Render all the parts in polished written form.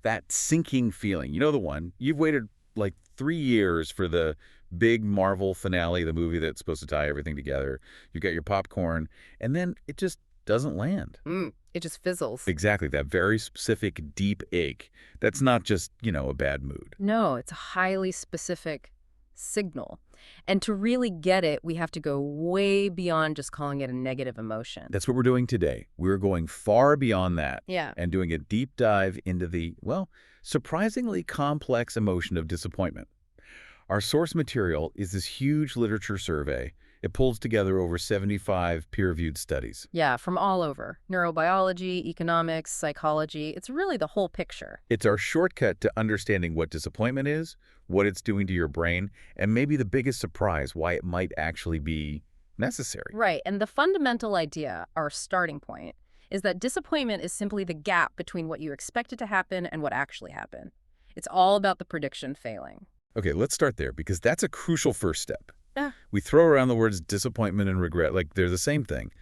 That sinking feeling. You know the one? You've waited like 3 years for the big Marvel finale, the movie that's supposed to tie everything together. You've got your popcorn, and then it just doesn't land. It just fizzles. Exactly, that very specific deep ache. That's not just, a bad mood. No, it's a highly specific signal. And to really get it, we have to go way beyond just calling it a negative emotion. That's what we're doing today. We're going far beyond that. Yeah. And doing a deep dive into the, surprisingly complex emotion of disappointment. Our source material is this huge literature survey. It pulls together over 75 peer-reviewed studies. Yeah, from all over. Neurobiology, economics, psychology. It's really the whole picture. It's our shortcut to understanding what disappointment is, what it's doing to your brain, and maybe the biggest surprise, why it might actually be necessary. Right, and the fundamental idea, our starting point, is that disappointment is simply the gap between what you expected to happen and what actually happened. It's all about the prediction failing. Okay, let's start there, because that's a crucial first step. Yeah. We throw around the words disappointment and regret like they're the same thing,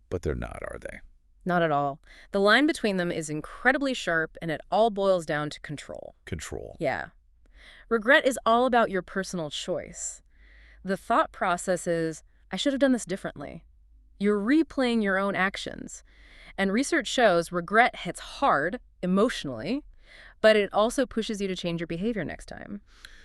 but they're not, are they? Not at all. The line between them is incredibly sharp, and it all boils down to control. Control. Yeah. Regret is all about your personal choice. The thought process is, I should have done this differently. You're replaying your own actions. And research shows regret hits hard, emotionally, but it also pushes you to change your behavior next time.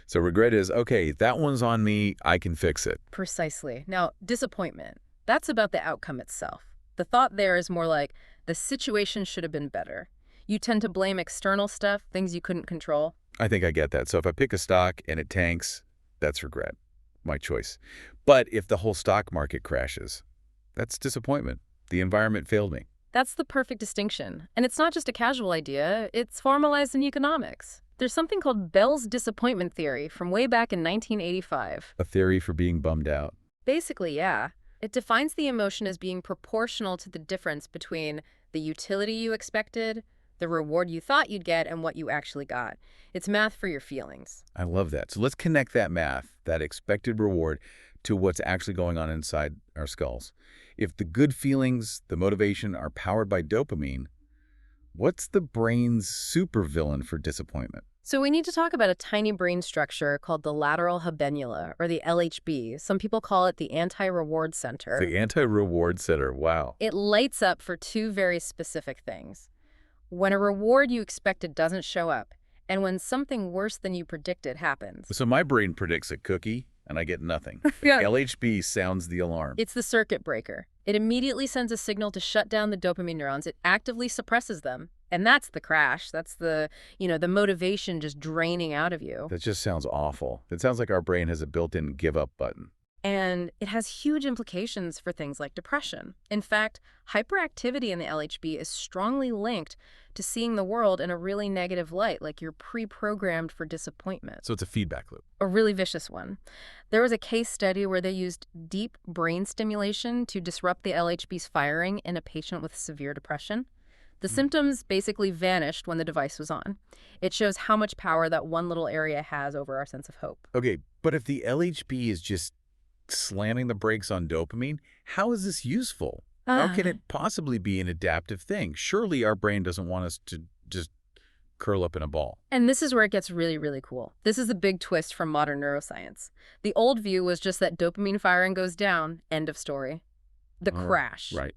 So regret is, okay, that one's on me, I can fix it. Precisely. Now, disappointment, that's about the outcome itself. The thought there is more like, the situation should have been better. You tend to blame external stuff, things you couldn't control. I think I get that. So if I pick a stock and it tanks, that's regret. My choice. But if the whole stock market crashes, that's disappointment. The environment failed me. That's the perfect distinction. And it's not just a casual idea, it's formalized in economics. There's something called Bell's disappointment theory from way back in 1985. A theory for being bummed out. Basically, yeah. It defines the emotion as being proportional to the difference between the utility you expected, the reward you thought you'd get, and what you actually got. It's math for your feelings. I love that. So let's connect that math, that expected reward, to what's actually going on inside our skulls. If the good feelings, the motivation are powered by dopamine, what's the brain's supervillain for disappointment? So we need to talk about a tiny brain structure called the lateral habenula, or the LHB. Some people call it the anti-reward center. The anti-reward center, wow. It lights up for two very specific things. When a reward you expected doesn't show up, and when something worse than you predicted happens. So my brain predicts a cookie, and I get nothing. Yeah. LHB sounds the alarm. It's the circuit breaker. It immediately sends a signal to shut down the dopamine neurons. It actively suppresses them. And that's the crash. That's the motivation just draining out of you. That just sounds awful. It sounds like our brain has a built-in give up button. And it has huge implications for things like depression. In fact, hyperactivity in the LHB is strongly linked to seeing the world in a really negative light, like you're pre-programmed for disappointment. So it's a feedback loop. A really vicious one. There was a case study where they used deep brain stimulation to disrupt the LHB's firing in a patient with severe depression. The symptoms basically vanished when the device was on. It shows how much power that one little area has over our sense of hope. Okay, but if the LHB is just slamming the brakes on dopamine, how is this useful? How can it possibly be an adaptive thing? Surely our brain doesn't want us to just curl up in a ball. And this is where it gets really, really cool. This is the big twist from modern neuroscience. The old view was just that dopamine firing goes down, end of story. The crash. Right.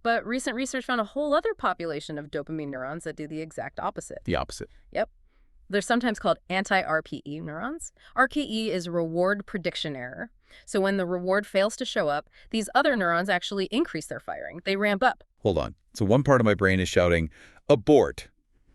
But recent research found a whole other population of dopamine neurons that do the exact opposite. The opposite. Yep. They're sometimes called anti-RPE neurons. RPE is reward prediction error. So when the reward fails to show up, these other neurons actually increase their firing. They ramp up. Hold on. So one part of my brain is shouting, abort,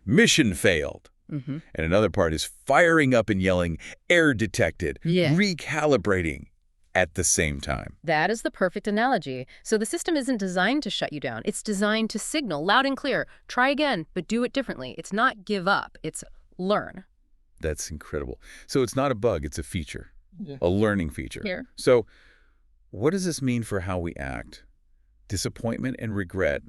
mission failed. And another part is firing up and yelling, error detected, recalibrating at the same time. That is the perfect analogy. So the system isn't designed to shut you down. It's designed to signal loud and clear, try again, but do it differently. It's not give up. It's learn. That's incredible. So it's not a bug, it's a feature, a learning feature. Here. So what does this mean for how we act? Disappointment and regret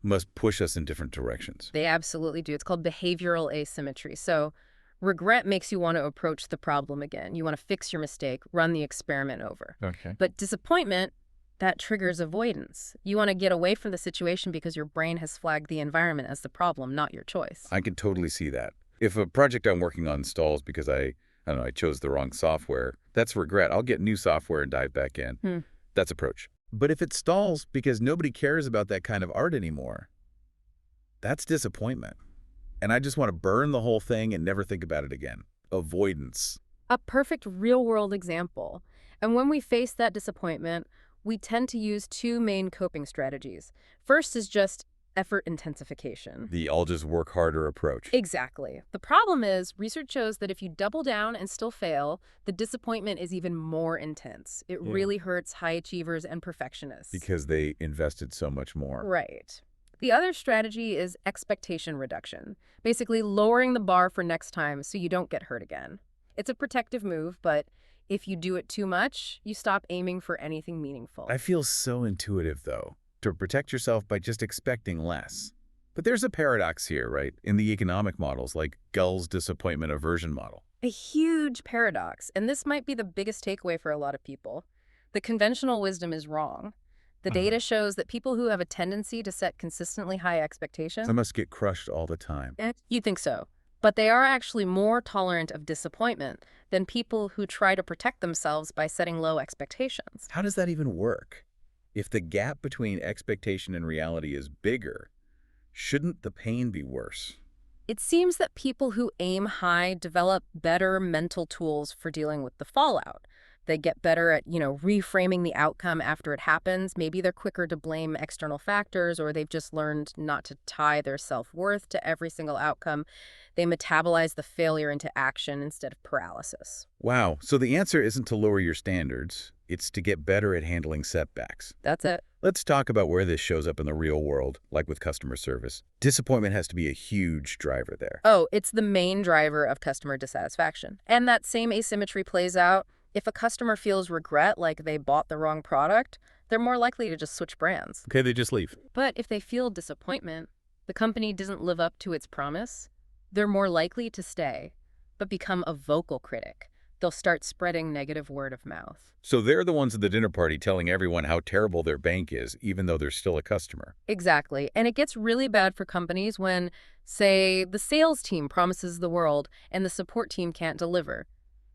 must push us in different directions. They absolutely do. It's called behavioral asymmetry. So regret makes you want to approach the problem again. You want to fix your mistake, run the experiment over. Okay. But disappointment That triggers avoidance. You want to get away from the situation because your brain has flagged the environment as the problem, not your choice. I can totally see that. If a project I'm working on stalls because I don't know, I chose the wrong software, that's regret. I'll get new software and dive back in. That's approach. But if it stalls because nobody cares about that kind of art anymore, that's disappointment. And I just want to burn the whole thing and never think about it again. Avoidance. A perfect real-world example. And when we face that disappointment, we tend to use two main coping strategies. First is just effort intensification. The I'll just work harder approach. Exactly. The problem is, research shows that if you double down and still fail, the disappointment is even more intense. It really hurts high achievers and perfectionists. Because they invested so much more. Right. The other strategy is expectation reduction, basically lowering the bar for next time so you don't get hurt again. It's a protective move, but if you do it too much, you stop aiming for anything meaningful. I feel so intuitive, though, to protect yourself by just expecting less. But there's a paradox here, right? In the economic models, like Gull's disappointment aversion model. A huge paradox, and this might be the biggest takeaway for a lot of people. The conventional wisdom is wrong. The data shows that people who have a tendency to set consistently high expectations— I must get crushed all the time. You think so. But they are actually more tolerant of disappointment than people who try to protect themselves by setting low expectations. How does that even work? If the gap between expectation and reality is bigger, shouldn't the pain be worse? It seems that people who aim high develop better mental tools for dealing with the fallout. They get better at, reframing the outcome after it happens. Maybe they're quicker to blame external factors, or they've just learned not to tie their self-worth to every single outcome. They metabolize the failure into action instead of paralysis. Wow, so the answer isn't to lower your standards, it's to get better at handling setbacks. That's it. Let's talk about where this shows up in the real world, like with customer service. Disappointment has to be a huge driver there. Oh, it's the main driver of customer dissatisfaction. And that same asymmetry plays out. If a customer feels regret, like they bought the wrong product, they're more likely to just switch brands. Okay, they just leave. But if they feel disappointment, the company doesn't live up to its promise, they're more likely to stay, but become a vocal critic. They'll start spreading negative word of mouth. So they're the ones at the dinner party telling everyone how terrible their bank is, even though they're still a customer. Exactly. And it gets really bad for companies when, say, the sales team promises the world and the support team can't deliver.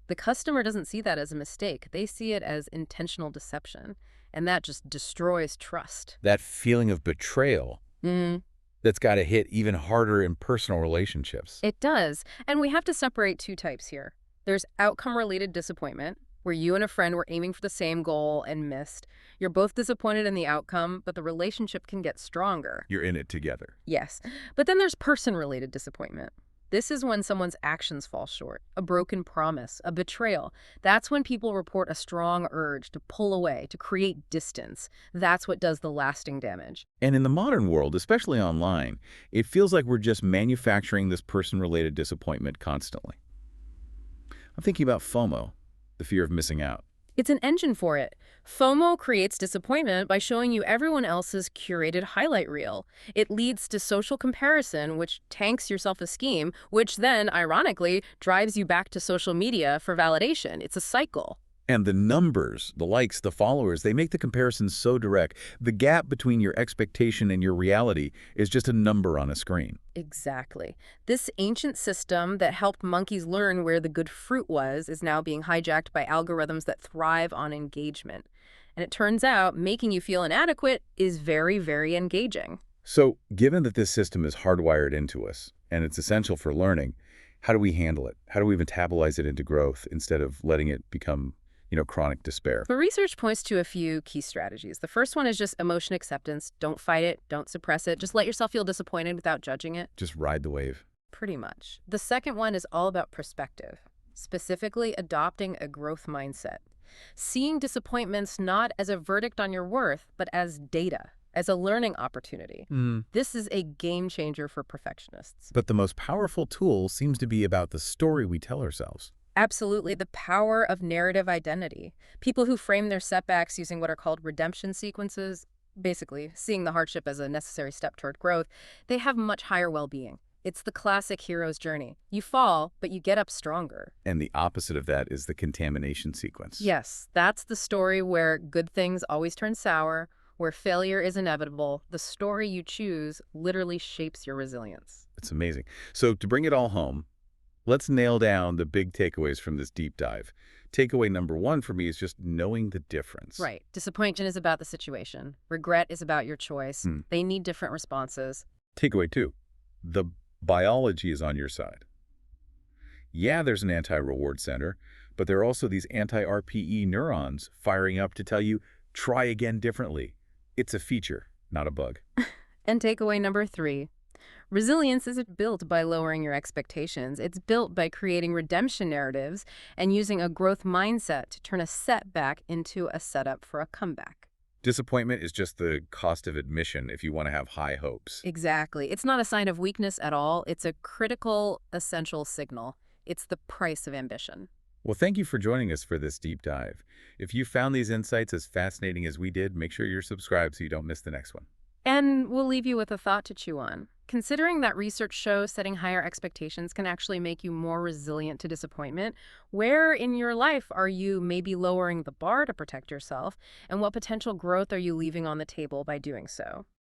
The customer doesn't see that as a mistake. They see it as intentional deception, and that just destroys trust. That feeling of betrayal, that's got to hit even harder in personal relationships. It does. And we have to separate two types here. There's outcome-related disappointment, where you and a friend were aiming for the same goal and missed. You're both disappointed in the outcome, but the relationship can get stronger. You're in it together. Yes. But then there's person-related disappointment. This is when someone's actions fall short, a broken promise, a betrayal. That's when people report a strong urge to pull away, to create distance. That's what does the lasting damage. And in the modern world, especially online, it feels like we're just manufacturing this person-related disappointment constantly. I'm thinking about FOMO, the fear of missing out. It's an engine for it. FOMO creates disappointment by showing you everyone else's curated highlight reel. It leads to social comparison, which tanks your self-esteem, which then, ironically, drives you back to social media for validation. It's a cycle. And the numbers, the likes, the followers, they make the comparison so direct. The gap between your expectation and your reality is just a number on a screen. Exactly. This ancient system that helped monkeys learn where the good fruit was is now being hijacked by algorithms that thrive on engagement. And it turns out making you feel inadequate is very, very engaging. So, given that this system is hardwired into us, and it's essential for learning, how do we handle it? How do we metabolize it into growth instead of letting it become chronic despair? The research points to a few key strategies. The first one is just emotion acceptance. Don't fight it. Don't suppress it. Just let yourself feel disappointed without judging it. Just ride the wave. Pretty much. The second one is all about perspective, specifically adopting a growth mindset. Seeing disappointments not as a verdict on your worth, but as data, as a learning opportunity. This is a game changer for perfectionists. But the most powerful tool seems to be about the story we tell ourselves. Absolutely, the power of narrative identity. People who frame their setbacks using what are called redemption sequences, basically seeing the hardship as a necessary step toward growth, they have much higher well-being. It's the classic hero's journey. You fall, but you get up stronger. And the opposite of that is the contamination sequence. Yes, that's the story where good things always turn sour, where failure is inevitable. The story you choose literally shapes your resilience. It's amazing. So to bring it all home, let's nail down the big takeaways from this deep dive. Takeaway number one for me is just knowing the difference. Right. Disappointment is about the situation. Regret is about your choice. They need different responses. Takeaway two, the biology is on your side. Yeah, there's an anti-reward center, but there are also these anti-RPE neurons firing up to tell you, try again differently. It's a feature, not a bug. And takeaway number three, resilience isn't built by lowering your expectations. It's built by creating redemption narratives and using a growth mindset to turn a setback into a setup for a comeback. Disappointment is just the cost of admission if you want to have high hopes. Exactly. It's not a sign of weakness at all. It's a critical, essential signal. It's the price of ambition. Well, thank you for joining us for this deep dive. If you found these insights as fascinating as we did, make sure you're subscribed so you don't miss the next one. And we'll leave you with a thought to chew on. Considering that research shows setting higher expectations can actually make you more resilient to disappointment, where in your life are you maybe lowering the bar to protect yourself, and what potential growth are you leaving on the table by doing so?